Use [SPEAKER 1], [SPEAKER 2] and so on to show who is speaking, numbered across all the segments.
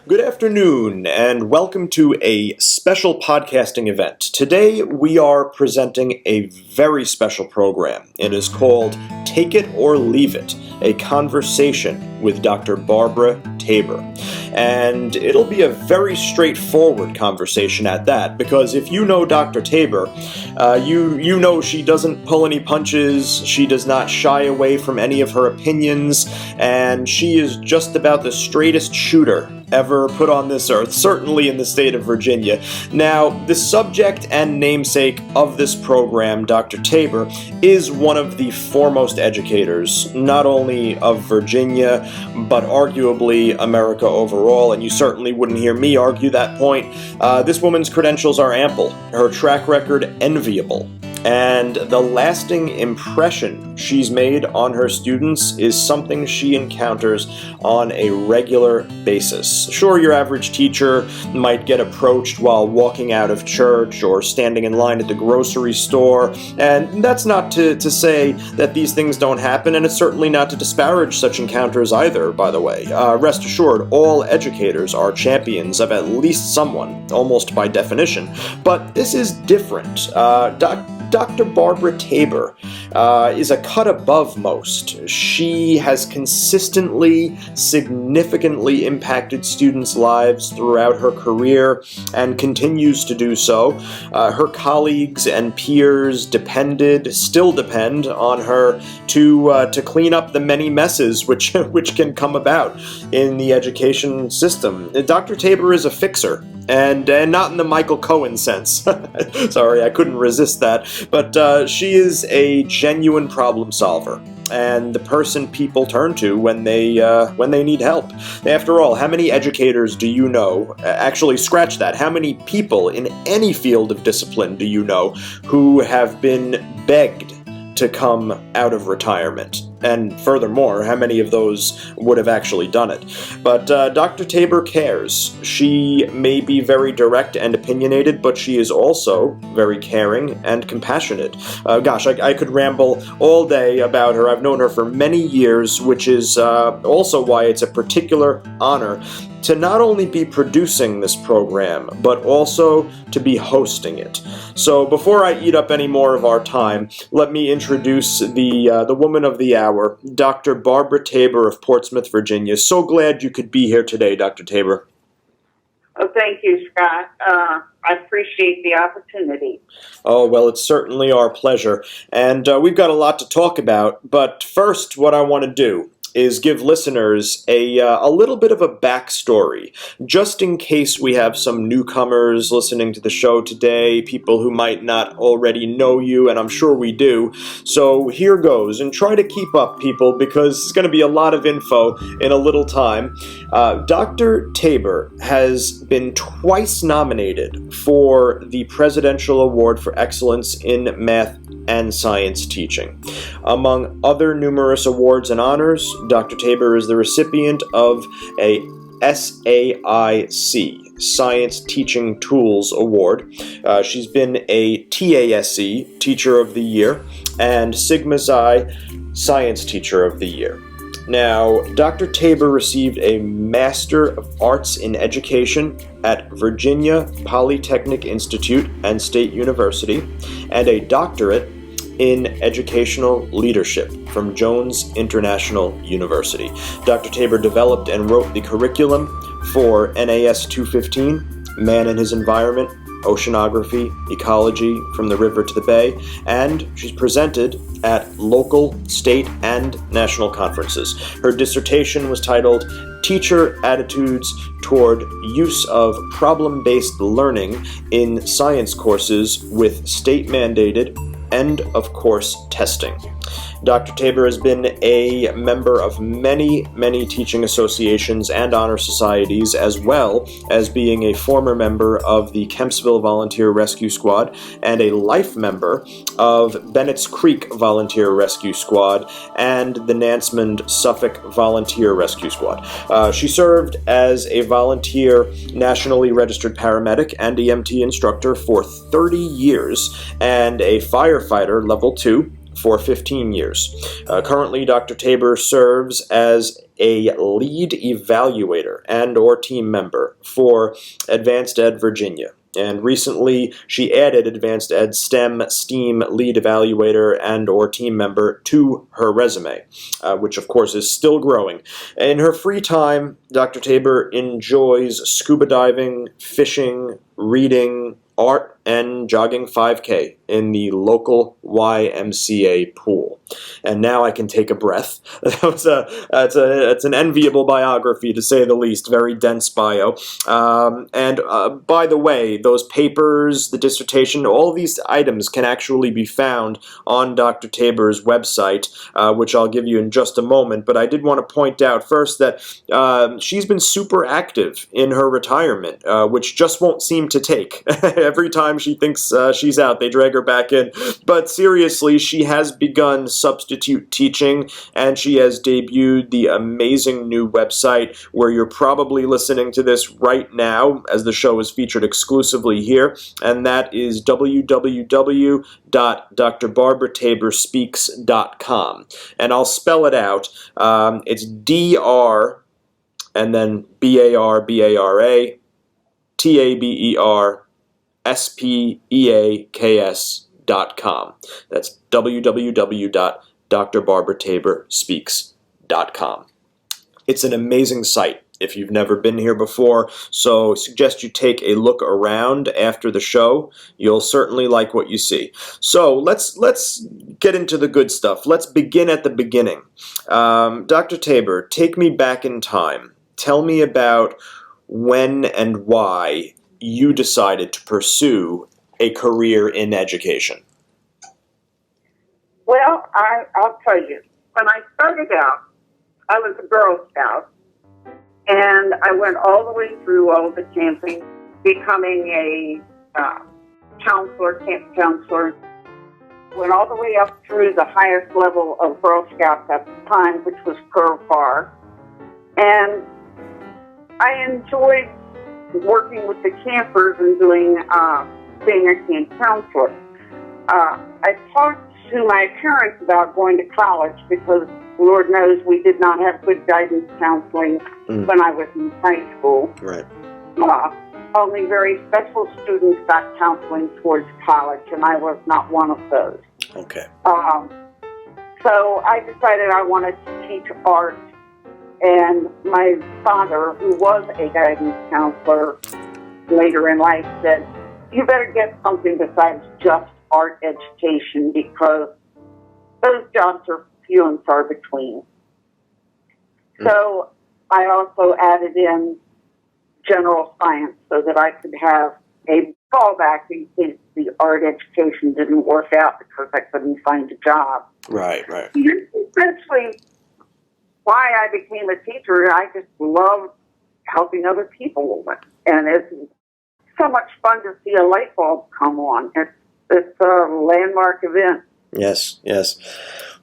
[SPEAKER 1] Good afternoon, and welcome to a special podcasting event. Today we are presenting a very special program. It is called Take It or Leave It, a conversation with Dr. Barbara Tabor. And it'll be a very straightforward conversation at that, because if you know Dr. Tabor, you know she doesn't pull any punches, she does not shy away from any of her opinions, and she is just about the straightest shooter ever put on this earth, certainly in the state of Virginia. Now, the subject and namesake of this program, Dr. Tabor, is one of the foremost educators, not only of Virginia, but arguably America overall, and you certainly wouldn't hear me argue that point. This woman's credentials are ample, her track record enviable, and the lasting impression she's made on her students is something she encounters on a regular basis. Sure, your average teacher might get approached while walking out of church or standing in line at the grocery store, and that's not to say that these things don't happen, and it's certainly not to disparage such encounters either, by the way. Rest assured, all educators are champions of at least someone, almost by definition. But this is different. Dr. Barbara Tabor is a cut above most. She has consistently, significantly impacted students' lives throughout her career and continues to do so. Her colleagues and peers still depend on her to clean up the many messes which can come about in the education system. Dr. Tabor is a fixer. And not in the Michael Cohen sense. Sorry, I couldn't resist that. But she is a genuine problem solver, and the person people turn to when they need help. After all, how many educators do you know? Actually, scratch that. How many people in any field of discipline do you know who have been begged to come out of retirement? And furthermore, how many of those would have actually done it? But Dr. Tabor cares. She may be very direct and opinionated, but she is also very caring and compassionate. I could ramble all day about her. I've known her for many years, which is also why it's a particular honor to not only be producing this program, but also to be hosting it. So before I eat up any more of our time, let me introduce the woman of the hour, Dr. Barbara Tabor of Portsmouth, Virginia. So glad you could be here today, Dr. Tabor.
[SPEAKER 2] Oh, thank you, Scott. I appreciate the opportunity.
[SPEAKER 1] Oh, well, it's certainly our pleasure. And we've got a lot to talk about, but first, what I want to do is give listeners a little bit of a backstory, just in case we have some newcomers listening to the show today, people who might not already know you, and I'm sure we do. So here goes, and try to keep up, people, because it's going to be a lot of info in a little time. Dr. Tabor has been twice nominated for the Presidential Award for Excellence in Math and Science Teaching. Among other numerous awards and honors, Dr. Tabor is the recipient of a SAIC, Science Teaching Tools Award. She's been a TASC, Teacher of the Year, and Sigma Xi, Science Teacher of the Year. Now, Dr. Tabor received a Master of Arts in Education at Virginia Polytechnic Institute and State University, and a doctorate in Educational Leadership from Jones International University. Dr. Tabor developed and wrote the curriculum for NAS 215, Man and His Environment, Oceanography, Ecology, From the River to the Bay, and she's presented at local, state, and national conferences. Her dissertation was titled Teacher Attitudes Toward Use of Problem-Based Learning in Science Courses with State-Mandated End-of-Course Testing. Dr. Tabor has been a member of many teaching associations and honor societies, as well as being a former member of the Kempsville Volunteer Rescue Squad and a life member of Bennett's Creek Volunteer Rescue Squad and the Nansemond Suffolk Volunteer Rescue Squad. She served as a volunteer nationally registered paramedic and EMT instructor for 30 years and a firefighter level 2 for 15 years. Currently, Dr. Tabor serves as a lead evaluator and or team member for Advanced Ed Virginia. And recently, she added Advanced Ed STEAM lead evaluator and or team member to her resume, which of course is still growing. In her free time, Dr. Tabor enjoys scuba diving, fishing, reading, art, and jogging 5K in the local YMCA pool. And now I can take a breath. It's an enviable biography, to say the least. Very dense bio. By the way, those papers, the dissertation, all these items can actually be found on Dr. Tabor's website, which I'll give you in just a moment. But I did want to point out first that she's been super active in her retirement, which just won't seem to take. Every time she thinks she's out, they drag her back in. But seriously, she has begun substitute teaching, and she has debuted the amazing new website where you're probably listening to this right now, as the show is featured exclusively here, and that is www.drbarbarataberspeaks.com. And I'll spell it out. It's DR and then BARBARA TABERSPEAKS.com. That's www.drbarbarataberspeaks.com. It's an amazing site if you've never been here before, so I suggest you take a look around after the show. You'll certainly like what you see. So let's get into the good stuff. Let's begin at the beginning. Dr. Tabor, take me back in time. Tell me about when and why you decided to pursue a career in education.
[SPEAKER 2] Well, I'll tell you. When I started out, I was a Girl Scout, and I went all the way through all the camping, becoming a counselor, camp counselor. Went all the way up through the highest level of Girl Scouts at the time, which was Curve Bar. And I enjoyed working with the campers and being a camp counselor. I talked to my parents about going to college because Lord knows we did not have good guidance counseling when I was in high school.
[SPEAKER 1] Right.
[SPEAKER 2] Only very special students got counseling towards college, and I was not one of those.
[SPEAKER 1] Okay.
[SPEAKER 2] So I decided I wanted to teach art. And my father, who was a guidance counselor later in life, said, you better get something besides just art education because those jobs are few and far between. So I also added in general science so that I could have a fallback in case the art education didn't work out because I couldn't find a job.
[SPEAKER 1] Right.
[SPEAKER 2] Essentially, why I became a teacher, I just love helping other people. And it's so much fun to see a light bulb come on. It's a landmark event.
[SPEAKER 1] Yes.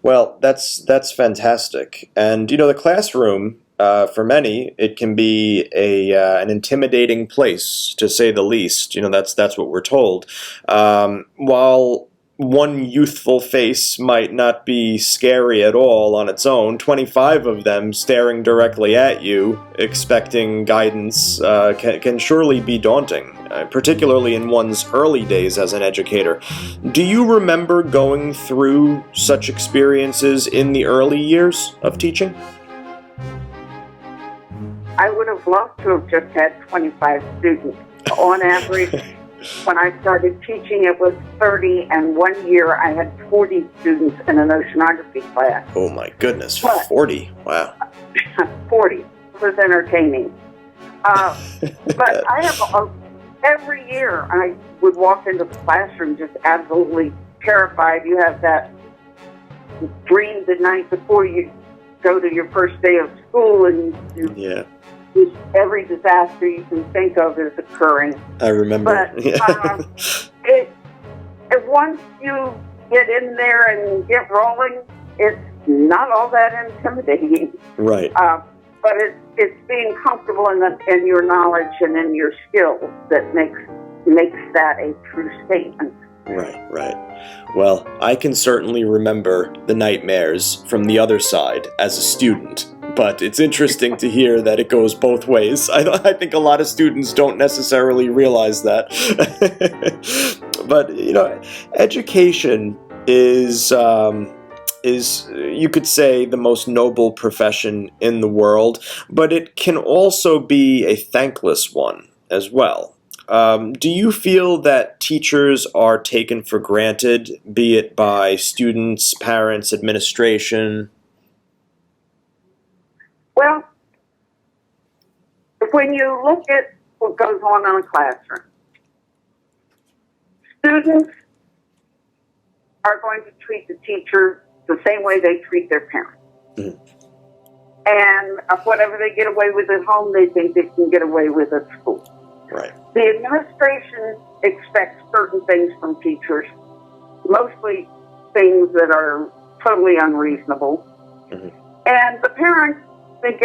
[SPEAKER 1] Well, that's fantastic. And, the classroom, for many, it can be an intimidating place, to say the least. That's what we're told. While one youthful face might not be scary at all on its own, 25 of them staring directly at you, expecting guidance, can surely be daunting, particularly in one's early days as an educator. Do you remember going through such experiences in the early years of teaching?
[SPEAKER 2] I would have loved to have just had 25 students. On average, when I started teaching, it was 30, and one year I had 40 students in an oceanography class.
[SPEAKER 1] Oh my goodness, 40, wow.
[SPEAKER 2] 40 was entertaining. But I have, every year I would walk into the classroom just absolutely terrified. You have that dream the night before you go to your first day of school, and every disaster you can think of is occurring.
[SPEAKER 1] I remember.
[SPEAKER 2] But once you get in there and get rolling, it's not all that intimidating.
[SPEAKER 1] Right.
[SPEAKER 2] But it's being comfortable in your knowledge and in your skills that makes that a true statement.
[SPEAKER 1] Right. Well, I can certainly remember the nightmares from the other side as a student, but it's interesting to hear that it goes both ways. I think a lot of students don't necessarily realize that. But, education is, you could say, the most noble profession in the world, but it can also be a thankless one as well. Do you feel that teachers are taken for granted, be it by students, parents, administration?
[SPEAKER 2] Well, when you look at what goes on in a classroom, students are going to treat the teacher the same way they treat their parents. Mm-hmm. And whatever they get away with at home, they think they can get away with at school.
[SPEAKER 1] Right.
[SPEAKER 2] The administration expects certain things from teachers, mostly things that are totally unreasonable. Mm-hmm. And the parents think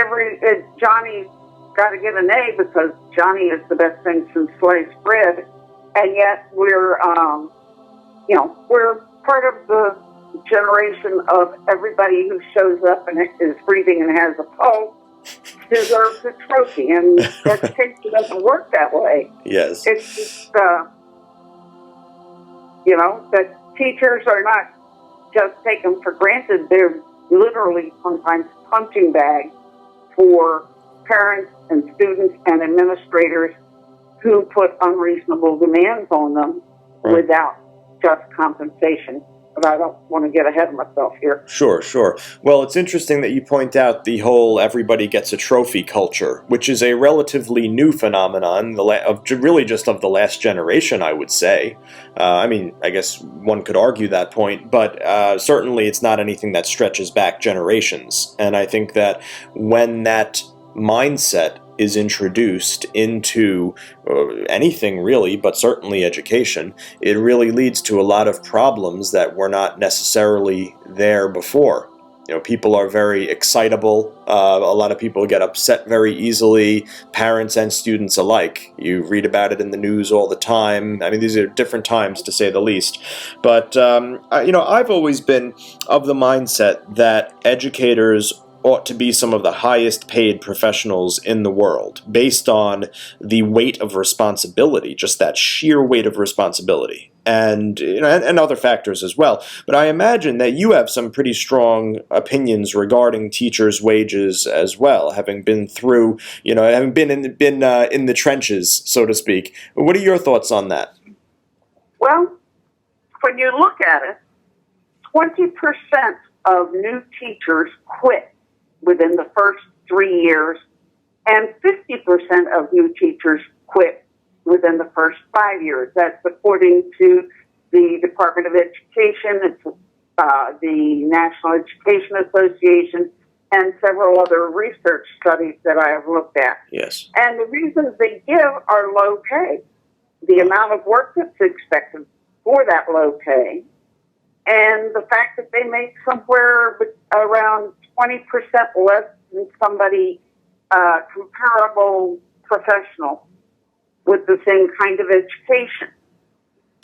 [SPEAKER 2] Johnny's got to get an A because Johnny is the best thing since sliced bread. And yet we're part of the generation of everybody who shows up and is breathing and has a pulse deserves a trophy, and education doesn't work that way.
[SPEAKER 1] Yes.
[SPEAKER 2] It's just, that teachers are not just taken for granted. They're literally sometimes punching bags for parents and students and administrators who put unreasonable demands on them without just compensation. But I don't want to get ahead of myself here.
[SPEAKER 1] Sure. Well, it's interesting that you point out the whole everybody gets a trophy culture, which is a relatively new phenomenon of the last generation, I would say. I guess one could argue that point, but certainly it's not anything that stretches back generations. And I think that when that mindset is introduced into anything really, but certainly education, it really leads to a lot of problems that were not necessarily there before. People are very excitable. A lot of people get upset very easily, parents and students alike. You read about it in the news all the time. I mean, these are different times, to say the least. But, I've always been of the mindset that educators ought to be some of the highest paid professionals in the world, based on the weight of responsibility, just that sheer weight of responsibility, and other factors as well. But I imagine that you have some pretty strong opinions regarding teachers' wages as well, having been through, having been in the trenches, so to speak. What are your thoughts on that?
[SPEAKER 2] Well, when you look at it, 20% of new teachers quit within the first 3 years, and 50% of new teachers quit within the first 5 years. That's according to the Department of Education, it's the National Education Association, and several other research studies that I have looked at.
[SPEAKER 1] Yes.
[SPEAKER 2] And the reasons they give are low pay, the amount of work that's expected for that low pay, and the fact that they make somewhere around 20% less than somebody comparable professional with the same kind of education.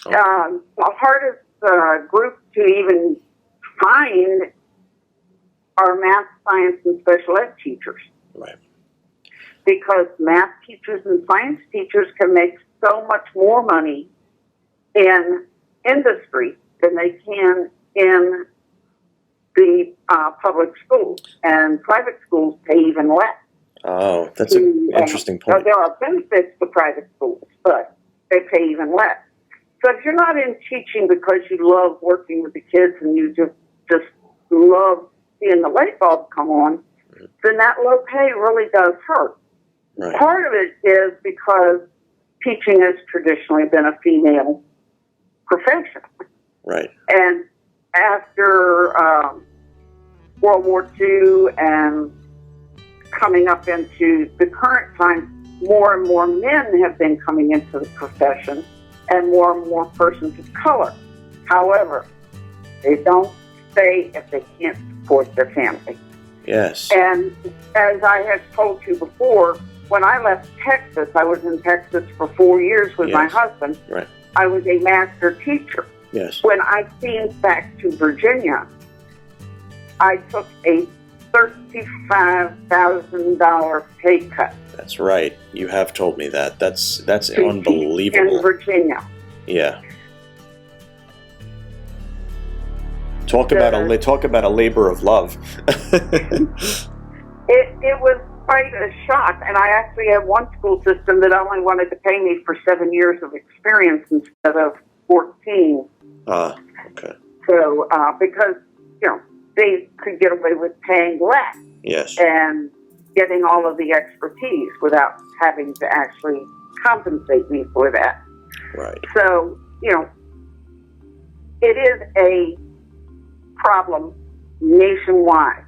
[SPEAKER 2] The hardest group to even find are math, science, and special ed teachers.
[SPEAKER 1] Right.
[SPEAKER 2] Because math teachers and science teachers can make so much more money in industry than they can in the public schools, and private schools pay even less.
[SPEAKER 1] Oh, that's an interesting point.
[SPEAKER 2] There are benefits to private schools, but they pay even less. So if you're not in teaching because you love working with the kids and you just love seeing the light bulb come on, then that low pay really does hurt. Right. Part of it is because teaching has traditionally been a female profession.
[SPEAKER 1] Right.
[SPEAKER 2] And after World War II and coming up into the current time, more and more men have been coming into the profession and more persons of color. However, they don't stay if they can't support their family.
[SPEAKER 1] Yes.
[SPEAKER 2] And as I have told you before, when I left Texas, I was in Texas for 4 years with my husband.
[SPEAKER 1] Right.
[SPEAKER 2] I was a master teacher.
[SPEAKER 1] Yes.
[SPEAKER 2] When I came back to Virginia, I took a $35,000 pay cut.
[SPEAKER 1] That's right. You have told me that. That's
[SPEAKER 2] to
[SPEAKER 1] unbelievable.
[SPEAKER 2] teach in Virginia.
[SPEAKER 1] Yeah. Talk about a labor of love.
[SPEAKER 2] It was quite a shock, and I actually had one school system that only wanted to pay me for 7 years of experience instead of 14.
[SPEAKER 1] Okay.
[SPEAKER 2] So, because, they could get away with paying less.
[SPEAKER 1] Yes.
[SPEAKER 2] And getting all of the expertise without having to actually compensate me for that.
[SPEAKER 1] Right.
[SPEAKER 2] So, it is a problem nationwide.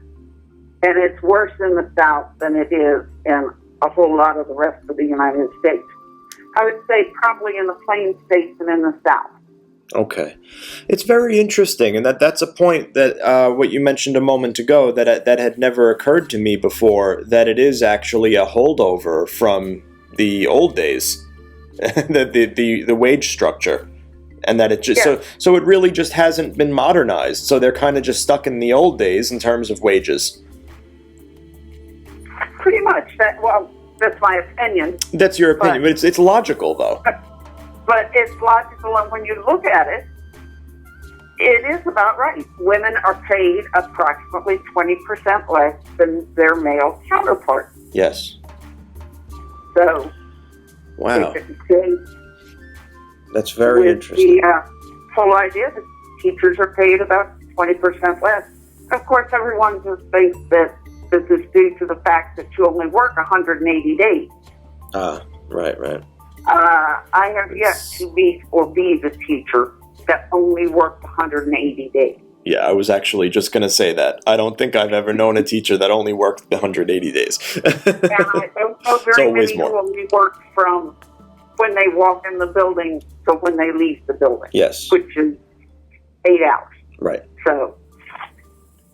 [SPEAKER 2] And it's worse in the South than it is in a whole lot of the rest of the United States. I would say probably in the Plain States and in the South.
[SPEAKER 1] Okay. It's very interesting, and that's a point that what you mentioned a moment ago that had never occurred to me before, that it is actually a holdover from the old days, the wage structure, and that it just so it really just hasn't been modernized. So they're kind of just stuck in the old days in terms of wages.
[SPEAKER 2] Pretty much. That's my opinion.
[SPEAKER 1] That's your opinion, but it's logical though.
[SPEAKER 2] But it's logical, and when you look at it, it is about right. Women are paid approximately 20% less than their male counterparts.
[SPEAKER 1] Yes.
[SPEAKER 2] So,
[SPEAKER 1] wow. That's very interesting.
[SPEAKER 2] The whole idea that teachers are paid about 20% less. Of course, everyone just thinks that this is due to the fact that you only work 180 days.
[SPEAKER 1] Right.
[SPEAKER 2] I have yet to meet or be the teacher that only worked 180 days.
[SPEAKER 1] Yeah, I was actually just going to say that. I don't think I've ever known a teacher that only worked 180 days.
[SPEAKER 2] And I don't know very many who only work from when they walk in the building to when they leave the building.
[SPEAKER 1] Yes.
[SPEAKER 2] Which is 8 hours.
[SPEAKER 1] Right.
[SPEAKER 2] So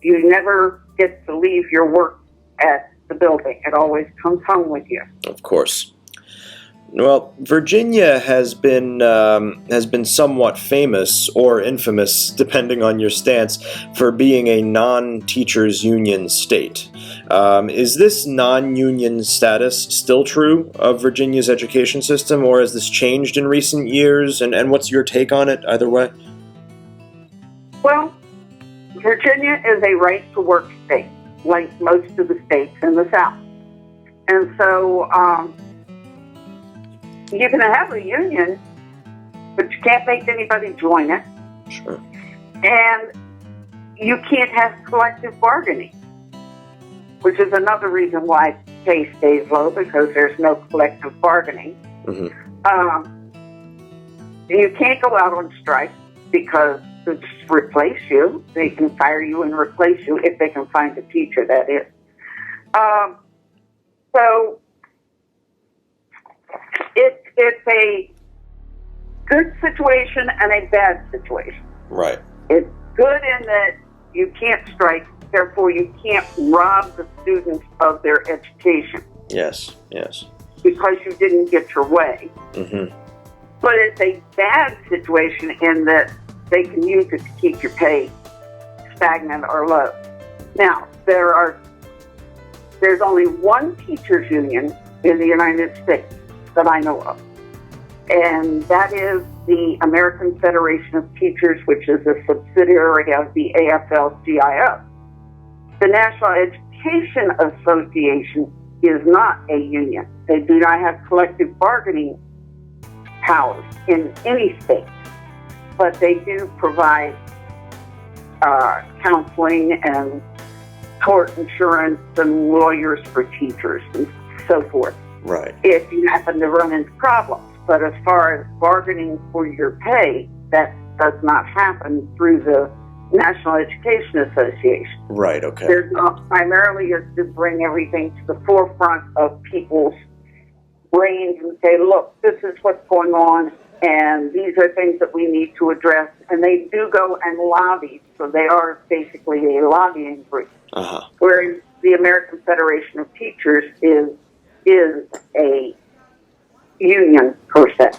[SPEAKER 2] you never get to leave your work at the building. It always comes home with you.
[SPEAKER 1] Of course. Well, Virginia has been somewhat famous or infamous, depending on your stance, for being a non-teachers union state. Is this non-union status still true of Virginia's education system, or has this changed in recent years? And what's your take on it, either way?
[SPEAKER 2] Well, Virginia is a right-to-work state, like most of the states in the South. And so you can have a union, but you can't make anybody join it.
[SPEAKER 1] Sure.
[SPEAKER 2] And you can't have collective bargaining, which is another reason why pay stays low, because there's no collective bargaining.
[SPEAKER 1] Mm-hmm.
[SPEAKER 2] You can't go out on strike because they'll just replace you. They can fire you and replace you if they can find a teacher, that is. So it's a good situation and a bad situation.
[SPEAKER 1] Right.
[SPEAKER 2] It's good in that you can't strike, therefore you can't rob the students of their education.
[SPEAKER 1] Yes.
[SPEAKER 2] Because you didn't get your way.
[SPEAKER 1] Mm-hmm.
[SPEAKER 2] But it's a bad situation in that they can use it to keep your pay stagnant or low. Now, there's only one teachers union in the United States that I know of, and that is the American Federation of Teachers, which is a subsidiary of the AFL-CIO. The National Education Association is not a union. They do not have collective bargaining powers in any state, but they do provide counseling and tort insurance and lawyers for teachers and so forth.
[SPEAKER 1] Right.
[SPEAKER 2] If you happen to run into problems. But as far as bargaining for your pay, that does not happen through the National Education Association.
[SPEAKER 1] Right, okay.
[SPEAKER 2] There's not primarily is to bring everything to the forefront of people's brains and say, look, this is what's going on, and these are things that we need to address. And they do go and lobby, so they are basically a lobbying group.
[SPEAKER 1] Uh-huh.
[SPEAKER 2] Whereas the American Federation of Teachers is a union per se.